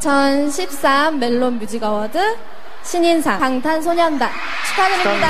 2013 멜론 뮤직 어워드 신인상 방탄소년단 축하드립니다.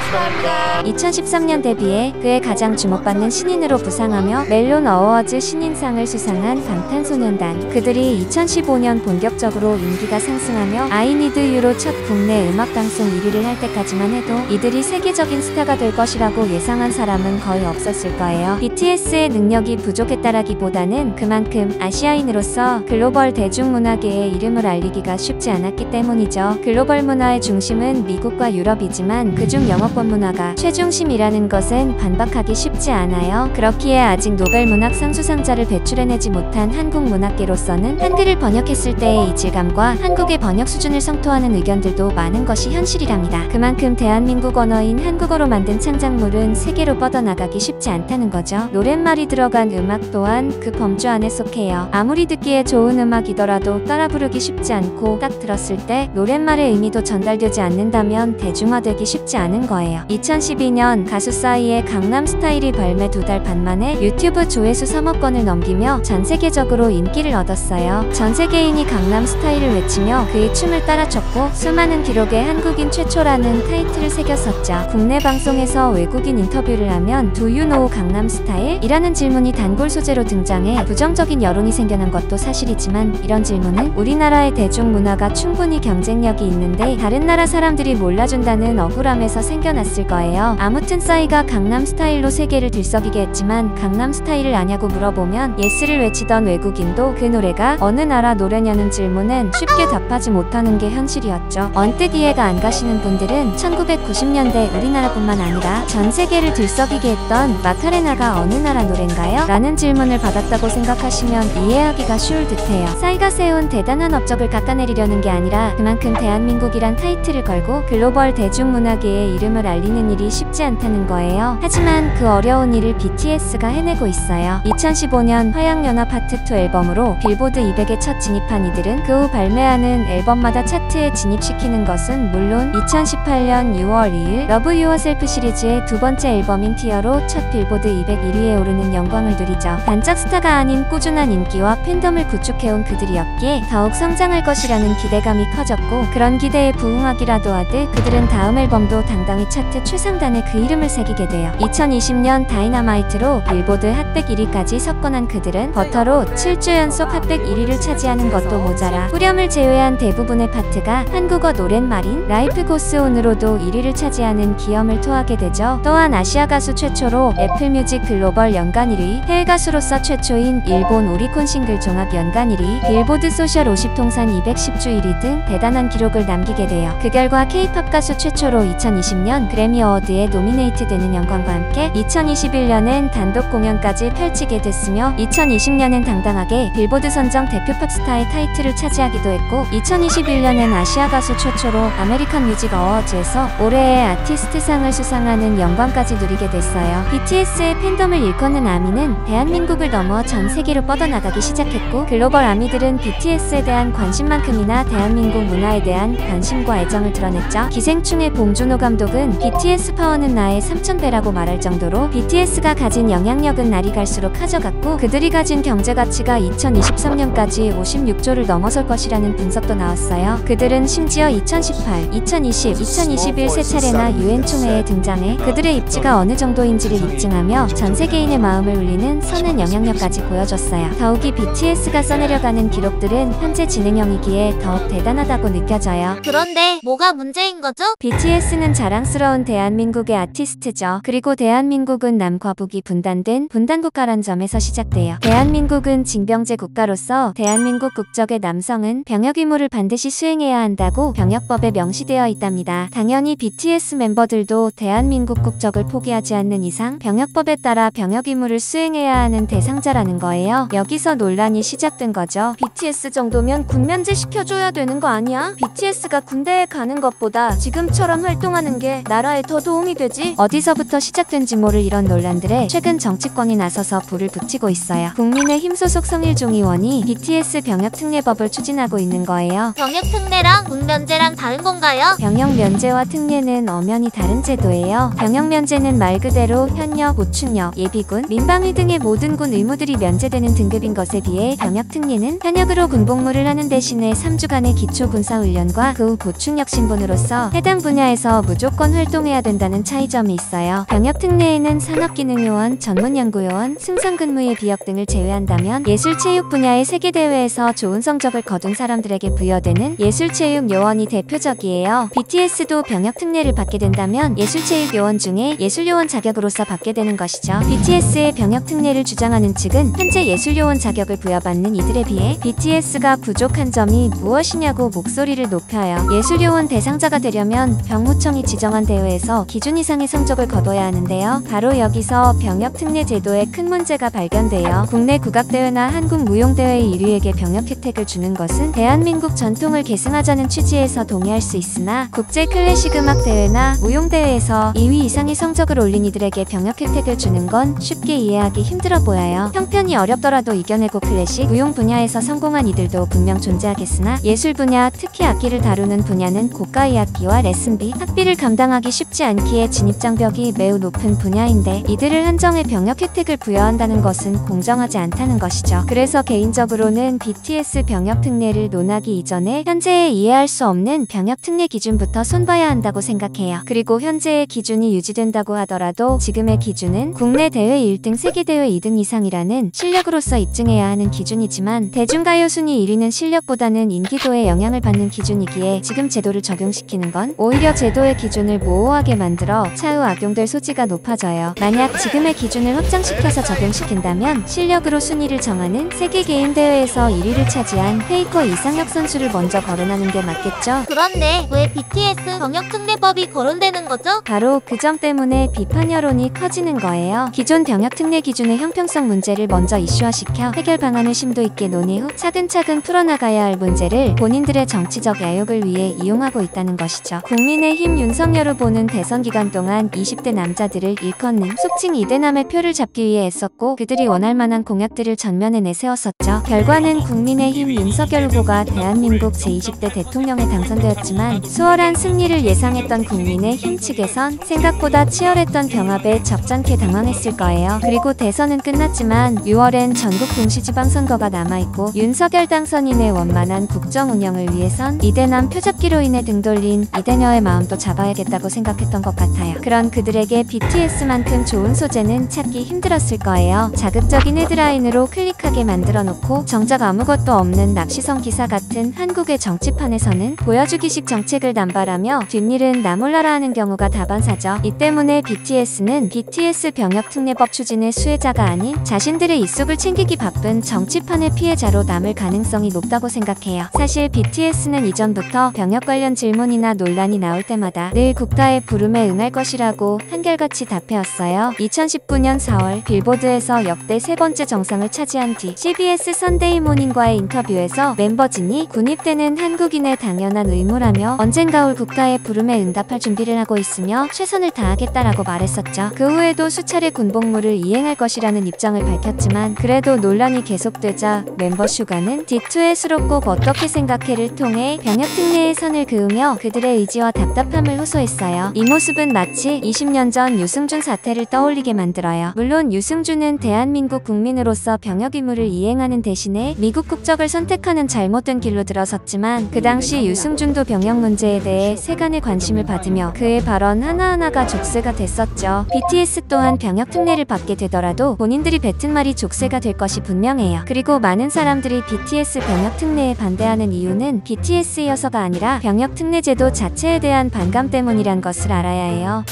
축하합니다. 2013년 데뷔해 그의 가장 주목받는 신인으로 부상하며 멜론 어워즈 신인상을 수상한 방탄소년단. 그들이 2015년 본격적으로 인기가 상승하며 I Need You로 첫 국내 음악방송 1위를 할 때까지만 해도 이들이 세계적인 스타가 될 것이라고 예상한 사람은 거의 없었을 거예요. BTS의 능력이 부족했다라기보다는 그만큼 아시아인으로서 글로벌 대중문화계에 이름을 알리기가 쉽지 않았기 때문이죠. 글로벌 문화의 중심은 미국과 유럽이지만 그중 영어권 문화가 최중심이라는 것은 반박하기 쉽지 않아요. 그렇기에 아직 노벨 문학상 수상자를 배출해내지 못한 한국 문학계로서는 한글을 번역했을 때의 이질감과 한국의 번역 수준을 성토하는 의견들도 많은 것이 현실이랍니다. 그만큼 대한민국 언어인 한국어로 만든 창작물은 세계로 뻗어나가기 쉽지 않다는 거죠. 노랫말이 들어간 음악 또한 그 범주 안에 속해요. 아무리 듣기에 좋은 음악이더라도 따라 부르기 쉽지 않고 딱 들었을 때 노랫말의 의미도 전달되지 않는다면 대중화되기 쉽지 않은 거예요. 2012년 가수 싸이의 강남스타일이 발매 2달 반 만에 유튜브 조회수 3억 건을 넘기며 전 세계적으로 인기를 얻었어요. 전 세계인이 강남스타일을 외치며 그의 춤을 따라 췄고 수많은 기록에 한국인 최초라는 타이틀을 새겼었죠. 국내 방송에서 외국인 인터뷰를 하면 Do you know 강남스타일? 이라는 질문이 단골 소재로 등장해 부정적인 여론이 생겨난 것도 사실이지만 이런 질문은 우리나라의 대중문화가 충분히 경쟁력이 있는데 다른 나라 사람들이 몰라준다는 억울함에서 생겨났을 거예요. 아무튼 싸이가 강남스타일로 세계를 들썩이게 했지만 강남스타일을 아냐고 물어보면 예스를 외치던 외국인도 그 노래가 어느 나라 노래냐는 질문엔 쉽게 답하지 못하는 게 현실이었죠. 언뜻 이해가 안 가시는 분들은 1990년대 우리나라뿐만 아니라 전 세계를 들썩이게 했던 마카레나가 어느 나라 노래인가요? 라는 질문을 받았다고 생각하시면 이해하기가 쉬울 듯해요. 싸이가 세운 대단한 업적을 깎아내리려는 게 아니라 그만큼 대한민국이란 타이틀을 걸고 글로벌 대중문화계의 이름을 알리는 일이 쉽지 않다는 거예요. 하지만 그 어려운 일을 BTS가 해내고 있어요. 2015년 화양연화 파트2 앨범으로 빌보드 200에 첫 진입한 이들은 그 후 발매하는 앨범마다 차트에 진입시키는 것은 물론 2018년 6월 2일 러브 유어셀프 시리즈의 두 번째 앨범인 티어로 첫 빌보드 200 1위에 오르는 영광을 누리죠. 단짝 스타가 아닌 꾸준한 인기와 팬덤을 구축해온 그들이었기에 더욱 성장할 것이라는 기대감이 커졌고 그런 기대에 부응하기라도 하듯 그들은 다음 앨범도 당당히 차트 최상단에 그 이름을 새기게 돼요. 2020년 다이너마이트로 빌보드 핫백 1위까지 석권한 그들은 버터로 7주 연속 핫백 1위를 차지하는 것도 모자라 후렴을 제외한 대부분의 파트가 한국어 노랫말인 라이프 고스 온으로도 1위를 차지하는 기염을 토하게 되죠. 또한 아시아 가수 최초로 애플뮤직 글로벌 연간 1위, 해외 가수로서 최초인 일본 오리콘 싱글 종합 연간 1위, 빌보드 소셜 50 통산 210주 1위 등 대단한 기록을 남기게 돼요. 그 결과 K-팝 가수 최초로 2020년 그래미 어워드에 노미네이트 되는 영광과 함께 2021년엔 단독 공연까지 펼치게 됐으며 2020년엔 당당하게 빌보드 선정 대표 팝스타의 타이틀을 차지하기도 했고 2021년엔 아시아 가수 최초로 아메리칸 뮤직 어워즈에서 올해의 아티스트상을 수상하는 영광까지 누리게 됐어요. BTS의 팬덤을 일컫는 아미는 대한민국을 넘어 전 세계로 뻗어나가기 시작했고 글로벌 아미들은 BTS에 대한 관심만큼이나 대한민국 문화에 대한 관심과 애정을 드러냈죠. 기생충의 봉준호 감독은 BTS 파워는 나의 3000배라고 말할 정도로 BTS가 가진 영향력은 날이 갈수록 커져갔고 그들이 가진 경제가치가 2023년까지 56조를 넘어설 것이라는 분석도 나왔어요. 그들은 심지어 2018, 2020, 2021 세 차례나 UN 총회에 등장해 그들의 입지가 어느 정도인지를 입증하며 전 세계인의 마음을 울리는 선한 영향력까지 보여줬어요. 더욱이 BTS가 써내려가는 기록들은 현재 진행형이기에 더욱 대단하다고 느껴져요. 그런데 뭐가 문제인 거죠? BTS는 자랑스러운 대한민국의 아티스트죠. 그리고 대한민국은 남과 북이 분단된 분단국가란 점에서 시작돼요. 대한민국은 징병제 국가로서 대한민국 국적의 남성은 병역 의무를 반드시 수행해야 한다고 병역법에 명시되어 있답니다. 당연히 BTS 멤버들도 대한민국 국적을 포기하지 않는 이상 병역법에 따라 병역 의무를 수행해야 하는 대상자라는 거예요. 여기서 논란이 시작된 거죠. BTS 정도면 군면제 시켜줘야 되는 거 아니야? BTS가 군대에 가는 것보다 지금 민국처럼 활동하는 게 나라에 더 도움이 되지. 어디서부터 시작된지 모를 이런 논란들에 최근 정치권이 나서서 불을 붙이고 있어요. 국민의힘 소속 성일종 의원이 BTS 병역특례법을 추진하고 있는 거예요. 병역특례랑 군면제랑 다른 건가요? 병역면제와 특례는 엄연히 다른 제도예요. 병역면제는 말 그대로 현역, 보충역, 예비군, 민방위 등의 모든 군 의무들이 면제되는 등급인 것에 비해 병역특례는 현역으로 군복무를 하는 대신에 3주간의 기초군사훈련과 그 후 보충역 신분으로서 해당 분야에서 무조건 활동해야 된다는 차이점이 있어요. 병역특례에는 산업기능요원, 전문연구요원, 승선근무의 비역 등을 제외한다면 예술체육 분야의 세계대회에서 좋은 성적을 거둔 사람들에게 부여되는 예술체육요원이 대표적이에요. BTS도 병역특례를 받게 된다면 예술체육요원 중에 예술요원 자격으로서 받게 되는 것이죠. BTS의 병역특례를 주장하는 측은 현재 예술요원 자격을 부여받는 이들에 비해 BTS가 부족한 점이 무엇이냐고 목소리를 높여요. 예술요원 대상자가 되려면 병무청이 지정한 대회에서 기준 이상의 성적을 거둬야 하는데요. 바로 여기서 병역특례 제도에 큰 문제가 발견돼요. 국내 국악대회나 한국무용대회 1위에게 병역 혜택을 주는 것은 대한민국 전통을 계승하자는 취지에서 동의할 수 있으나 국제 클래식 음악 대회나 무용대회에서 2위 이상의 성적을 올린 이들에게 병역 혜택을 주는 건 쉽게 이해하기 힘들어 보여요. 형편이 어렵더라도 이겨내고 클래식, 무용 분야에서 성공한 이들도 분명 존재하겠으나 예술 분야, 특히 악기를 다루는 분야는 고가의 악기와 레슨비, 학비를 감당하기 쉽지 않기에 진입장벽이 매우 높은 분야인데 이들을 한정해 병역 혜택을 부여한다는 것은 공정하지 않다는 것이죠. 그래서 개인적으로는 BTS 병역 특례를 논하기 이전에 현재의 이해할 수 없는 병역 특례 기준부터 손봐야 한다고 생각해요. 그리고 현재의 기준이 유지된다고 하더라도 지금의 기준은 국내 대회 1등, 세계대회 2등 이상이라는 실력으로서 입증해야 하는 기준이지만 대중가요 순위 1위는 실력보다는 인기도에 영향을 받는 기준이기에 지금 제도를 적용시키는 건 오히려 제도의 기준을 모호하게 만들어 차후 악용될 소지가 높아져요. 만약 지금의 기준을 확장시켜서 적용시킨다면 실력으로 순위를 정하는 세계 개인 대회에서 1위를 차지한 페이커 이상혁 선수를 먼저 거론하는 게 맞겠죠? 그런데 왜 BTS 병역특례법이 거론되는 거죠? 바로 그 점 때문에 비판 여론이 커지는 거예요. 기존 병역특례 기준의 형평성 문제를 먼저 이슈화시켜 해결 방안을 심도 있게 논의 후 차근차근 풀어나가야 할 문제를 본인들의 정치적 야욕을 위해 이용하고 있다는 것이죠. 국민의힘 윤석열 후보는 대선 기간 동안 20대 남자들을 일컫는 속칭 이대남의 표를 잡기 위해 애썼고 그들이 원할 만한 공약들을 전면에 내세웠었죠. 결과는 국민의힘 윤석열 후보가 대한민국 제20대 대통령에 당선되었지만 수월한 승리를 예상했던 국민의힘 측에선 생각보다 치열했던 경합에 적잖게 당황했을 거예요. 그리고 대선은 끝났지만 6월엔 전국 동시지방선거가 남아있고 윤석열 당선인의 원만한 국정 운영을 위해선 이대남 표잡기로 인해 등돌린 이대녀의 마음도 잡아야겠다고 생각했던 것 같아요. 그런 그들에게 BTS만큼 좋은 소재는 찾기 힘들었을 거예요. 자극적인 헤드라인으로 클릭하게 만들어놓고 정작 아무것도 없는 납치성 기사 같은 한국의 정치판에서는 보여주기식 정책을 남발하며 뒷일은 나 몰라라 하는 경우가 다반사죠. 이 때문에 BTS는 BTS 병역특례법 추진의 수혜자가 아닌 자신들의 입속을 챙기기 바쁜 정치판의 피해자로 남을 가능성이 높다고 생각해요. 사실 BTS는 이전부터 병역 관련 질문이나 논란이 나올 때마다 늘 국가의 부름에 응할 것이라고 한결같이 답해왔어요. 2019년 4월 빌보드에서 역대 세 번째 정상을 차지한 뒤 CBS 선데이 모닝과의 인터뷰에서 멤버진이 군입대는 한국인의 당연한 의무라며 언젠가 올 국가의 부름에 응답할 준비를 하고 있으며 최선을 다하겠다라고 말했었죠. 그 후에도 수차례 군복무를 이행할 것이라는 입장을 밝혔지만 그래도 논란이 계속되자 멤버 슈가는 D2의 수록곡 어떻게 생각해를 통해 병역특례의 선을 그으며 그들의 의지와 답답함을 호소했어요. 이 모습은 마치 20년 전 유승준 사태를 떠올리게 만들어요. 물론 유승준은 대한민국 국민으로서 병역 의무를 이행하는 대신에 미국 국적을 선택하는 잘못된 길로 들어섰지만 그 당시 유승준도 병역 문제에 대해 세간의 관심을 받으며 그의 발언 하나하나가 족쇄가 됐었죠. BTS 또한 병역 특례를 받게 되더라도 본인들이 뱉은 말이 족쇄가 될 것이 분명해요. 그리고 많은 사람들이 BTS 병역 특례에 반대하는 이유는 BTS여서가 아니라 병역 특례 제도 자체에 대한 반감 때문이란 것을 알아야 해요.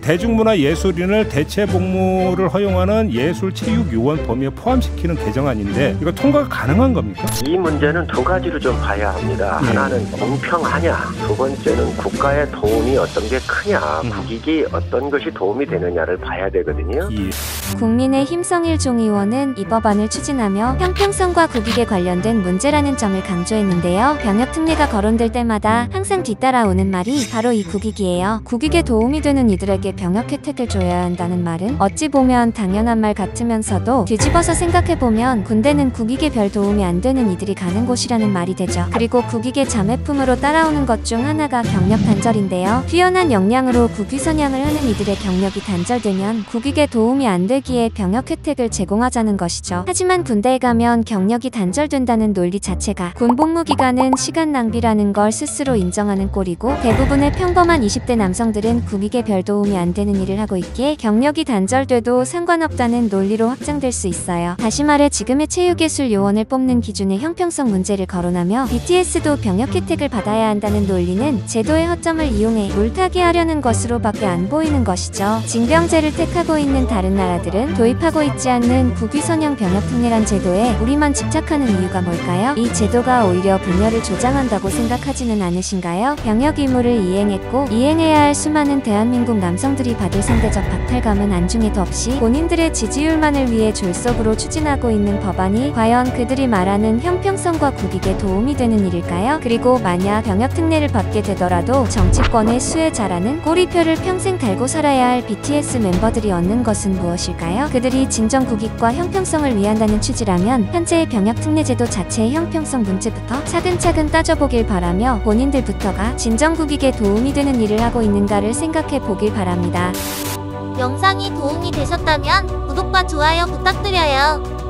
대중문화 예술인을 대체 복무를 허용하는 예술체육요원 범위에 포함시키는 개정안인데 이거 통과가 가능한 겁니까? 이 문제는 두 가지로 좀 봐야 합니다. 하나는 공평하냐, 두 번째는 국가의 도움이 어떤 게 크냐, 국익이 어떤 것이 도움이 되느냐를 봐야 되거든요. 국민의힘 성일종 의원은 이 법안을 추진하며 형평성과 국익에 관련된 문제라는 점을 강조했는데요. 병역특례가 거론될 때마다 항상 뒤따라오는 말이 바로 이 국익이에요. 국익에 도움이 되는 이들에게 병역 혜택을 줘야 한다는 말은 어찌 보면 당연한 말 같으면서도 뒤집어서 생각해보면 군대는 국익에 별 도움이 안 되는 이들이 가는 곳이라는 말이 되죠. 그리고 국익의 자매품으로 따라오는 것 중 하나가 경력 단절인데요. 뛰어난 역량으로 국위 선양을 하는 이들의 경력이 단절되면 국익에 도움이 안 되기에 병역 혜택을 제공하자는 것이죠. 하지만 군대에 가면 경력이 단절된다는 논리 자체가 군 복무 기간은 시간 낭비라는 걸 스스로 인정하는 꼴이고 대부분의 평범한 20대 남성들은 국익에 별 도움이 안 되는 일을 하고 있기에 경력이 단절돼도 상관없다는 논리로 확장될 수 있어요. 다시 말해 지금의 체육예술 요원을 뽑는 기준의 형평성 문제를 거론하며 BTS도 병역 혜택을 받아야 한다는 논리는 제도의 허점을 이용해 물타기 하려는 것으로밖에 안 보이는 것이죠. 징병제를 택하고 있는 다른 나라들은 도입하고 있지 않는 국위선양 병역특례란 제도에 우리만 집착하는 이유가 뭘까요? 이 제도가 오히려 분열을 조장한다고 생각하지는 않으신가요? 병역 의무를 이행했고 이행해야 할 수많은 대한민국 남성들이 받을 상대적 박탈감은 안중에도 없이 본인들의 지지율만을 위해 졸속으로 추진하고 있는 법안이 과연 그들이 말하는 형평성과 국익에 도움이 되는 일일까요? 그리고 만약 병역특례를 받게 되더라도 정치권의 수혜자라는 꼬리표를 평생 달고 살아야 할 BTS 멤버들이 얻는 것은 무엇일까요? 그들이 진정 국익과 형평성을 위한다는 취지라면 현재의 병역특례 제도 자체의 형평성 문제부터 차근차근 따져보길 바라며 본인들부터가 진정 국익에 도움이 되는 일을 하고 있는가를 생각해 보길 바랍니다. 영상이 도움이 되셨다면 구독과 좋아요 부탁드려요.